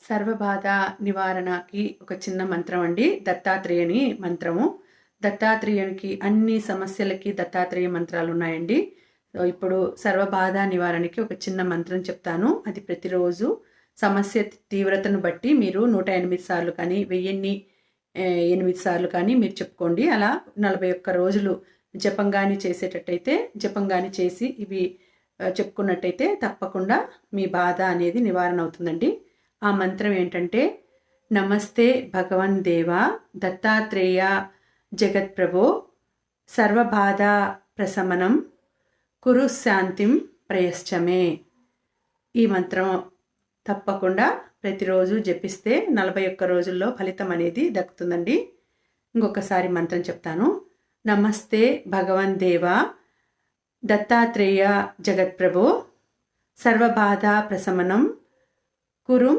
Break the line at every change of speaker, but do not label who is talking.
సర్వబాధ నివారణకి ఒక చిన్న మంత్రం అండి. దత్తాత్రేయుని మంత్రము. దత్తాత్రేయునికి అన్ని సమస్యలకి దత్తాత్రేయ మంత్రాలు ఉన్నాయండి. ఇప్పుడు సర్వబాధ నివారణకి ఒక చిన్న మంత్రం చెప్తాను. అది ప్రతిరోజు సమస్య తీవ్రతను బట్టి మీరు 108 సార్లు కానీ 1008 సార్లు కానీ మీరు చెప్పుకోండి. అలా 41 రోజులు జపంగాని చేసేటట్టయితే, జపంగాని చేసి ఇవి చెప్పుకున్నట్టయితే తప్పకుండా మీ బాధ అనేది నివారణ అవుతుందండి. ఆ మంత్రం ఏంటంటే, నమస్తే భగవన్ దేవా దత్తాత్రేయ జగత్ప్రభో సర్వబాధ ప్రశమనం కురు శాంతిం ప్రయశ్చమే. ఈ మంత్రం తప్పకుండా ప్రతిరోజు జపిస్తే 41 రోజుల్లో ఫలితం అనేది దక్కుతుందండి. ఇంకొకసారి మంత్రం చెప్తాను. నమస్తే భగవన్ దేవా దత్తాత్రేయ జగత్ప్రభో సర్వబాధ ప్రశమనం కురు